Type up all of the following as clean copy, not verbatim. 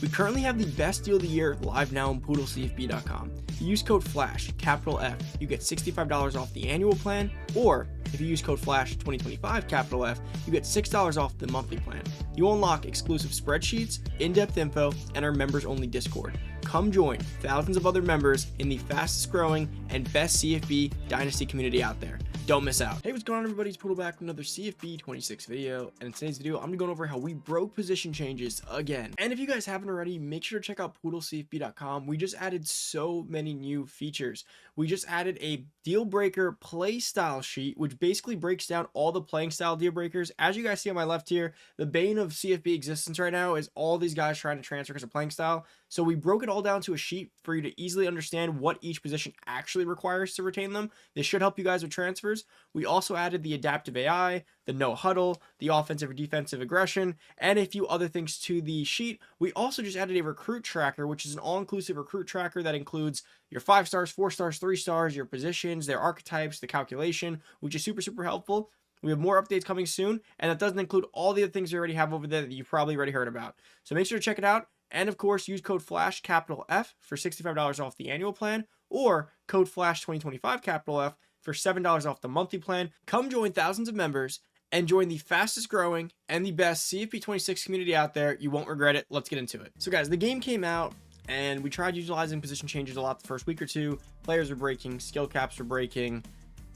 We currently have the best deal of the year live now on poodlecfb.com. If you use code FLASH, capital F, you get $65 off the annual plan, or if you use code FLASH 2025, capital F, you get $6 off the monthly plan. You unlock exclusive spreadsheets, in-depth info, and our members-only Discord. Come join thousands of other members in the fastest growing and best CFB Dynasty community out there. Don't miss out. Hey, what's going on, everybody? It's Poodle back with another CFB 26 video, and in today's video, I'm gonna be going over how we broke position changes again. And if you guys haven't already, make sure to check out poodlecfb.com. We just added so many new features. We just added a deal breaker play style sheet, which basically breaks down all the playing style deal breakers. As you guys see on my left here, the bane of CFB existence right now is all these guys trying to transfer because of playing style. So we broke it all down to a sheet for you to easily understand what each position actually requires to retain them. This should help you guys with transfers. We also added the adaptive AI, the no huddle, the offensive or defensive aggression, and a few other things to the sheet. We also just added a recruit tracker, which is an all-inclusive recruit tracker that includes your 5 stars, 4 stars, 3 stars, your positions, their archetypes, the calculation, which is super helpful. We have more updates coming soon, and that doesn't include all the other things you already have over there that you probably already heard about. So make sure to check it out. And of course, use code FLASH, capital F, for $65 off the annual plan, or code FLASH 2025, capital F, for $7 off the monthly plan. Come join thousands of members and join the fastest growing and the best CFP 26 community out there. You won't regret it. Let's get into it. So guys, the game came out and we tried utilizing position changes a lot the first week or two. Players were breaking, skill caps were breaking,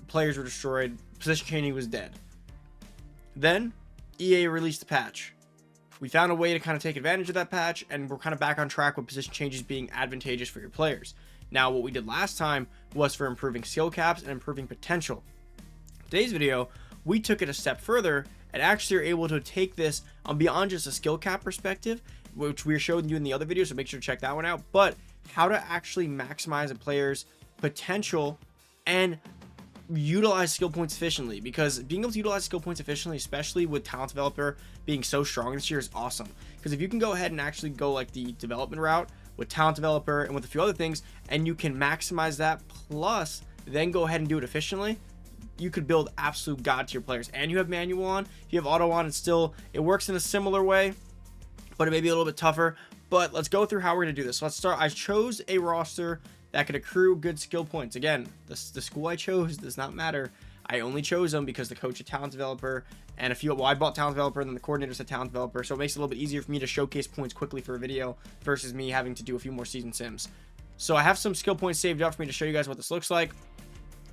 players were destroyed, position changing was dead. Then EA released a patch. We found a way to kind of take advantage of that patch, and we're kind of back on track with position changes being advantageous for your players. Now, what we did last time was for improving skill caps and improving potential. Today's video, we took it a step further and actually are able to take this on beyond just a skill cap perspective, which we showed you in the other video, so make sure to check that one out, but how to actually maximize a player's potential and utilize skill points efficiently, because being able to utilize skill points efficiently, especially with talent developer being so strong this year, is awesome. Because if you can go ahead and actually go like the development route with talent developer and with a few other things, and you can maximize that plus then go ahead and do it efficiently, you could build absolute god tier players. And you have manual on, if you have auto on, it works in a similar way, but it may be a little bit tougher. But let's go through how we're gonna do this. So let's start. I chose a roster that could accrue good skill points. Again, the school I chose does not matter. I only chose them because the coach a talent developer, and I bought talent developer, and then the coordinator said talent developer, so it makes it a little bit easier for me to showcase points quickly for a video versus me having to do a few more season sims. So I have some skill points saved up for me to show you guys what this looks like.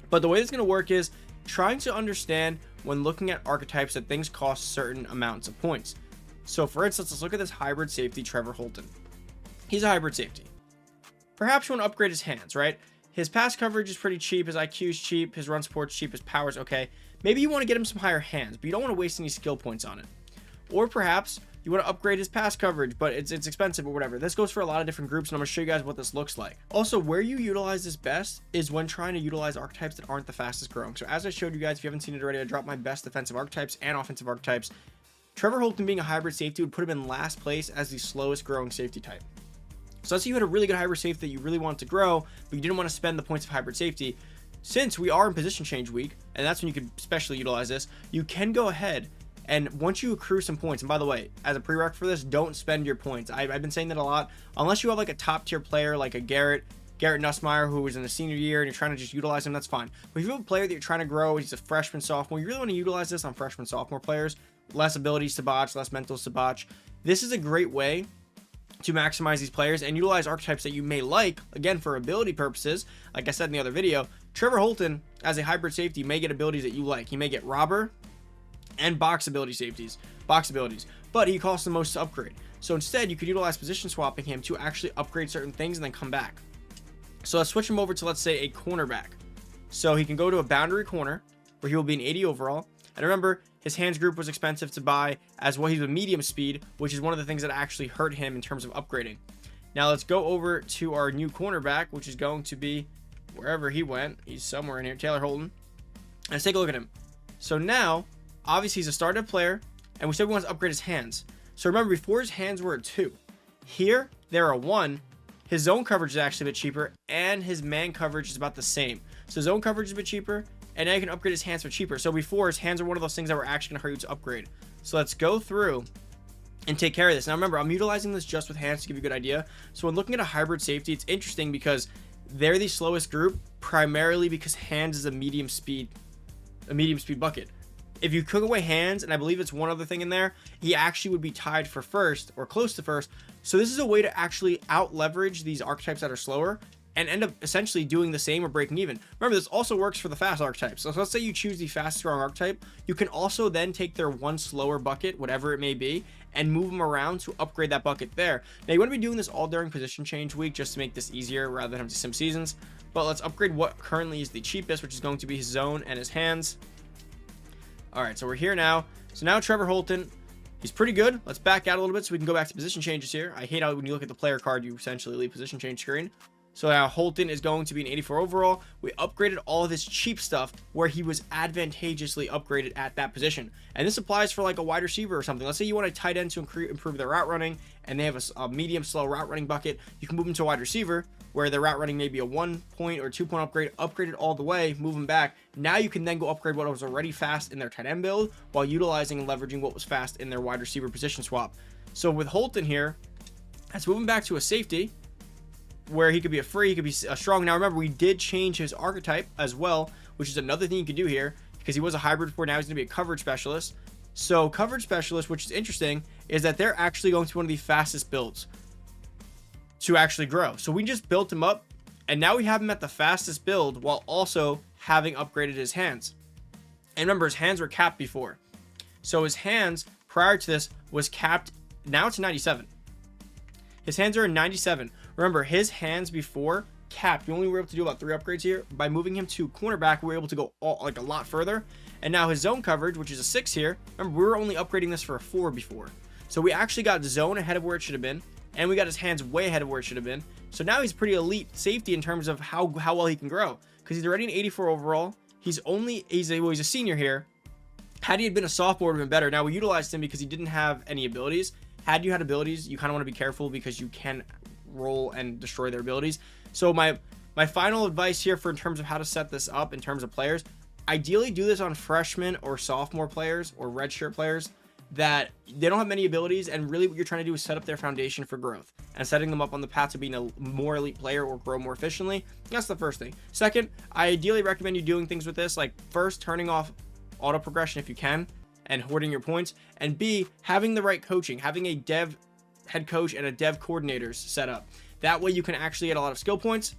But the way it's going to work is trying to understand when looking at archetypes that things cost certain amounts of points. So for instance, let's look at this hybrid safety, Trevor Holton. He's a hybrid safety. Perhaps you want to upgrade his hands, right? His pass coverage is pretty cheap, his IQ is cheap, his run support's cheap, his power's okay. Maybe you want to get him some higher hands, but you don't want to waste any skill points on it. Or perhaps you want to upgrade his pass coverage, but it's expensive or whatever. This goes for a lot of different groups, and I'm going to show you guys what this looks like. Also, where you utilize this best is when trying to utilize archetypes that aren't the fastest growing. So as I showed you guys, if you haven't seen it already, I dropped my best defensive archetypes and offensive archetypes. Trevor Holton being a hybrid safety would put him in last place as the slowest growing safety type. So let's say you had a really good hybrid safety that you really wanted to grow, but you didn't want to spend the points of hybrid safety. Since we are in position change week, and that's when you could especially utilize this, you can go ahead and once you accrue some points, and by the way, as a prereq for this, don't spend your points. I've been saying that a lot. Unless you have like a top tier player like a Garrett Nussmeier, who was in the senior year, and you're trying to just utilize him, that's fine. But if you have a player that you're trying to grow, he's a freshman, sophomore, you really want to utilize this on freshman, sophomore players. Less abilities to botch, less mentals to botch. This is a great way to maximize these players and utilize archetypes that you may like, again, for ability purposes. Like I said in the other video, Trevor Holton, as a hybrid safety, may get abilities that you like. He may get robber and box abilities, but he costs the most to upgrade. So instead, you could utilize position swapping him to actually upgrade certain things and then come back. So let's switch him over to, let's say, a cornerback. So he can go to a boundary corner where he will be an 80 overall. And remember, his hands group was expensive to buy as well. He's a medium speed, which is one of the things that actually hurt him in terms of upgrading. Now let's go over to our new cornerback, which is going to be wherever he went. He's somewhere in here, Taylor Holton. Let's take a look at him. So now, obviously he's a startup player, and we said we want to upgrade his hands. So remember, before his hands were a 2. Here, they're a 1. His zone coverage is actually a bit cheaper, and his man coverage is about the same. So zone coverage is a bit cheaper, and now you can upgrade his hands for cheaper. So before, his hands are one of those things that were actually going to hurt you to upgrade. So let's go through and take care of this. Now remember, I'm utilizing this just with hands to give you a good idea. So when looking at a hybrid safety, it's interesting because they're the slowest group primarily because hands is a medium speed bucket. If you cook away hands, and I believe it's one other thing in there, he actually would be tied for first or close to first. So this is a way to actually out leverage these archetypes that are slower and end up essentially doing the same or breaking even. Remember, this also works for the fast archetypes. So let's say you choose the fast strong archetype. You can also then take their one slower bucket, whatever it may be, and move them around to upgrade that bucket there. Now you want to be doing this all during position change week just to make this easier rather than having to sim seasons. But let's upgrade what currently is the cheapest, which is going to be his zone and his hands. All right, so we're here now. So now Trevor Holton, he's pretty good. Let's back out a little bit so we can go back to position changes here. I hate how when you look at the player card, you essentially leave position change screen. So now Holton is going to be an 84 overall. We upgraded all of his cheap stuff where he was advantageously upgraded at that position. And this applies for like a wide receiver or something. Let's say you want a tight end to improve their route running and they have a medium slow route running bucket. You can move them to a wide receiver where their route running may be a 1 point or 2 point upgrade, upgrade it all the way, move them back. Now you can then go upgrade what was already fast in their tight end build while utilizing and leveraging what was fast in their wide receiver position swap. So with Holton here, let's move him back to a safety where he could be a free, he could be a strong. Now remember, we did change his archetype as well, which is another thing you could do here because he was a hybrid before. Now he's going to be a coverage specialist. So coverage specialist, which is interesting, is that they're actually going to be one of the fastest builds to actually grow. So we just built him up and now we have him at the fastest build while also having upgraded his hands. And remember, his hands were capped before. So his hands prior to this was capped. Now it's 97. His hands are in 97. Remember, his hands before capped, we only were able to do about 3 upgrades here. By moving him to cornerback, we were able to go a lot further. And now his zone coverage, which is a 6 here. Remember, we were only upgrading this for a 4 before. So we actually got zone ahead of where it should have been. And we got his hands way ahead of where it should have been. So now he's pretty elite safety in terms of how well he can grow. Because he's already an 84 overall. He's a senior here. Had he had been a sophomore, it would have been better. Now we utilized him because he didn't have any abilities. Had you had abilities, you kind of want to be careful because you can roll and destroy their abilities. So my final advice here for in terms of how to set this up in terms of players, ideally do this on freshmen or sophomore players or redshirt players that they don't have many abilities, and really what you're trying to do is set up their foundation for growth and setting them up on the path to being a more elite player or grow more efficiently. That's the first thing. Second, I ideally recommend you doing things with this, like first turning off auto progression if you can and hoarding your points, and B, having the right coaching, having a dev head coach and a dev coordinators set up. That way you can actually get a lot of skill points.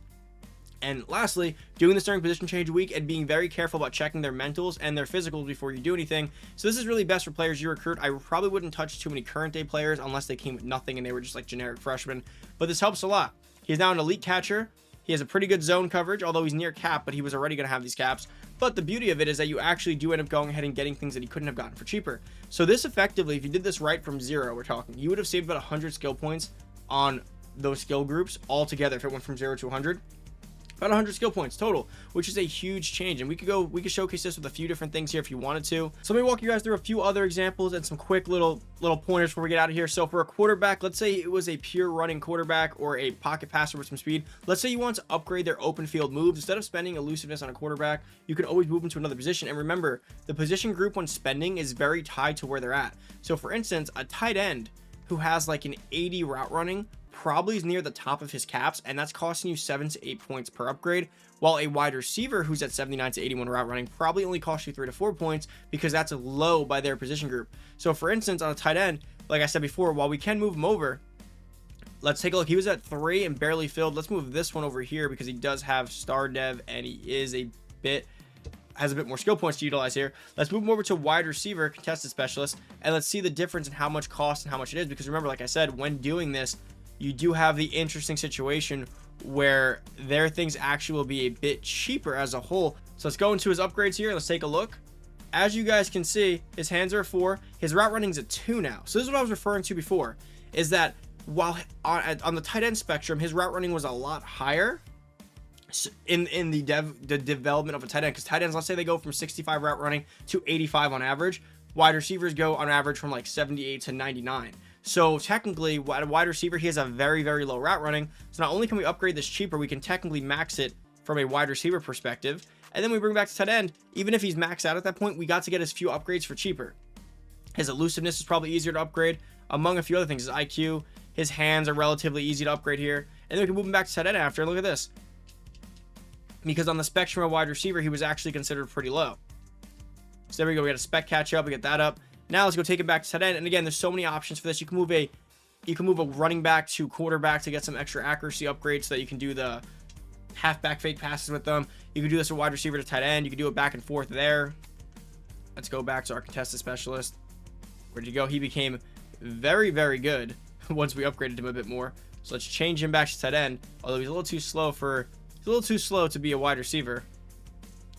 And lastly, doing this during position change week and being very careful about checking their mentals and their physicals before you do anything. So this is really best for players you recruit. I probably wouldn't touch too many current day players unless they came with nothing and they were just like generic freshmen, but this helps a lot. He's now an elite catcher. He has a pretty good zone coverage, although he's near cap, but he was already going to have these caps. But the beauty of it is that you actually do end up going ahead and getting things that he couldn't have gotten for cheaper. So this effectively, if you did this right from 0, we're talking, you would have saved about 100 skill points on those skill groups altogether if it went from 0 to 100. About 100 skill points total, which is a huge change. And we could showcase this with a few different things here if you wanted to. So let me walk you guys through a few other examples and some quick little pointers before we get out of here. So for a quarterback, let's say it was a pure running quarterback or a pocket passer with some speed. Let's say you want to upgrade their open field moves. Instead of spending elusiveness on a quarterback, you can always move them to another position. And remember, the position group when spending is very tied to where they're at. So for instance, a tight end who has like an 80 route running probably is near the top of his caps, and that's costing you 7 to 8 points per upgrade, while a wide receiver who's at 79 to 81 route running probably only costs you 3 to 4 points because that's low by their position group. So for instance, on a tight end, like I said before, while we can move him over, let's take a look. He was at 3 and barely filled. Let's move this one over here because he does have star dev and he is has a bit more skill points to utilize here. Let's move him over to wide receiver, contested specialist, and let's see the difference in how much cost and how much it is. Because remember, like I said, when doing this, you do have the interesting situation where their things actually will be a bit cheaper as a whole. So let's go into his upgrades here. Let's take a look. As you guys can see, his hands are a 4. His route running is a 2 now. So this is what I was referring to before, is that while on the tight end spectrum, his route running was a lot higher in the development of a tight end, because tight ends, let's say they go from 65 route running to 85 on average. Wide receivers go on average from like 78 to 99. So technically, at a wide receiver, he has a very, very low route running. So not only can we upgrade this cheaper, we can technically max it from a wide receiver perspective. And then we bring back to tight end. Even if he's maxed out at that point, we got to get his few upgrades for cheaper. His elusiveness is probably easier to upgrade. among a few other things. His IQ, his hands are relatively easy to upgrade here. And then we can move him back to tight end after. Look at this. Because on the spectrum of wide receiver, he was actually considered pretty low. So there we go. We got a spec catch up. We get that up. Now let's go take it back to tight end. And again, there's so many options for this. You can move a running back to quarterback to get some extra accuracy upgrades so that you can do the halfback fake passes with them. You can do this with wide receiver to tight end. You can do it back and forth there. Let's go back to our contested specialist. Where'd you go? He became very, very good once we upgraded him a bit more. So let's change him back to tight end. Although he's a little too slow to be a wide receiver.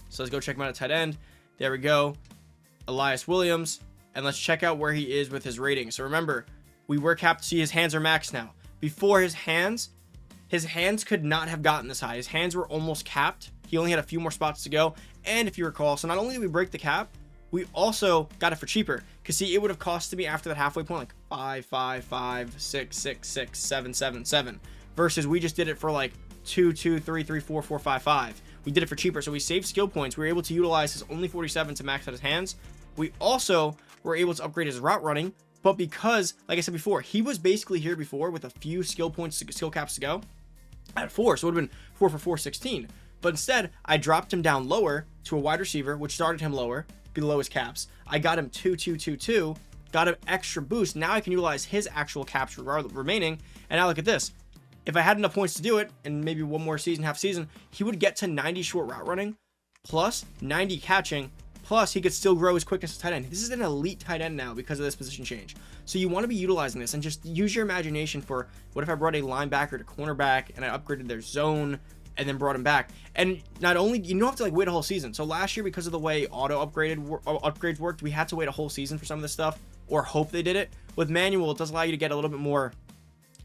So let's go check him out at tight end. There we go. Elias Williams. And let's check out where he is with his rating. So remember, we were capped to see his hands are maxed now. Before his hands could not have gotten this high. His hands were almost capped. He only had a few more spots to go. And if you recall, so not only did we break the cap, we also got it for cheaper. Because see, it would have costed me after that halfway point like 5, 5, 5, 6, 6, 6, 7, 7, 7. Versus we just did it for like 2, 2, 3, 3, 4, 4, 5, 5. We did it for cheaper. So we saved skill points. We were able to utilize his only 47 to max out his hands. We also were able to upgrade his route running. But because, like I said before, he was basically here before with a few skill caps to go at 4. So it would have been 4 for 416. But instead, I dropped him down lower to a wide receiver, which started him lower, below his caps. I got him 2, 2, 2, 2, got an extra boost. Now I can utilize his actual caps remaining. And now look at this. If I had enough points to do it, and maybe one more season, half season, he would get to 90 short route running, plus 90 catching, plus he could still grow his quickness as tight end. This is an elite tight end now because of this position change. So you want to be utilizing this and just use your imagination for what if I brought a linebacker to cornerback and I upgraded their zone and then brought him back. And not only, you don't have to like wait a whole season. So last year, because of the way auto upgrades worked, we had to wait a whole season for some of this stuff or hope they did it. With manual, it does allow you to get a little bit more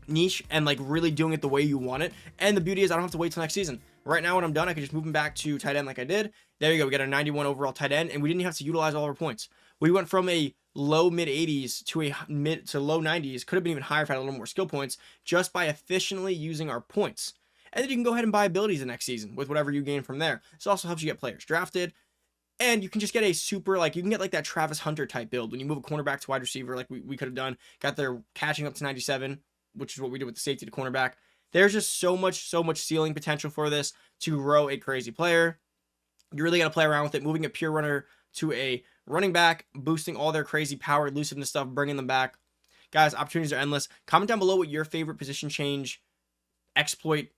niche and like really doing it the way you want it. And the beauty is I don't have to wait till next season. Right now when I'm done, I can just move him back to tight end like I did. There you go. We got a 91 overall tight end and we didn't even have to utilize all of our points. We went from a low mid 80s to a mid to low 90s. Could have been even higher if I had a little more skill points just by efficiently using our points. And then you can go ahead and buy abilities the next season with whatever you gain from there. This also helps you get players drafted. And you can just get a super, like, you can get like that Travis Hunter type build when you move a cornerback to wide receiver, like we could have done. Got their catching up to 97, which is what we did with the safety to cornerback. There's just so much ceiling potential for this to grow a crazy player. You really got to play around with it, moving a pure runner to a running back, boosting all their crazy power, elusiveness stuff, bringing them back. Guys, opportunities are endless. Comment down below what your favorite position change, exploit,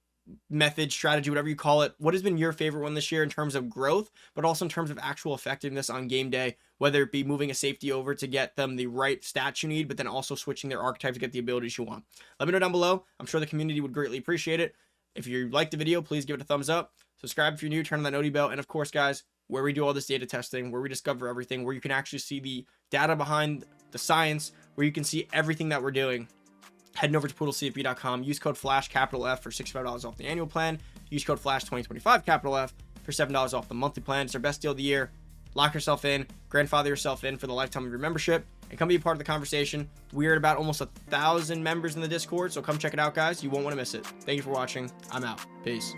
method, strategy, whatever you call it. What has been your favorite one this year in terms of growth, but also in terms of actual effectiveness on game day, whether it be moving a safety over to get them the right stats you need, but then also switching their archetype to get the abilities you want. Let me know down below. I'm sure the community would greatly appreciate it. If you liked the video, please give it a thumbs up. Subscribe if you're new, turn on that noti bell. And of course, guys, where we do all this data testing, where we discover everything, where you can actually see the data behind the science, where you can see everything that we're doing. Heading over to poodlecfb.com. Use code FLASH, capital F, for $65 off the annual plan. Use code FLASH 2025, capital F, for $7 off the monthly plan. It's our best deal of the year. Lock yourself in, grandfather yourself in for the lifetime of your membership, and come be a part of the conversation. We're at about almost 1,000 members in the Discord, so come check it out, guys. You won't want to miss it. Thank you for watching. I'm out. Peace.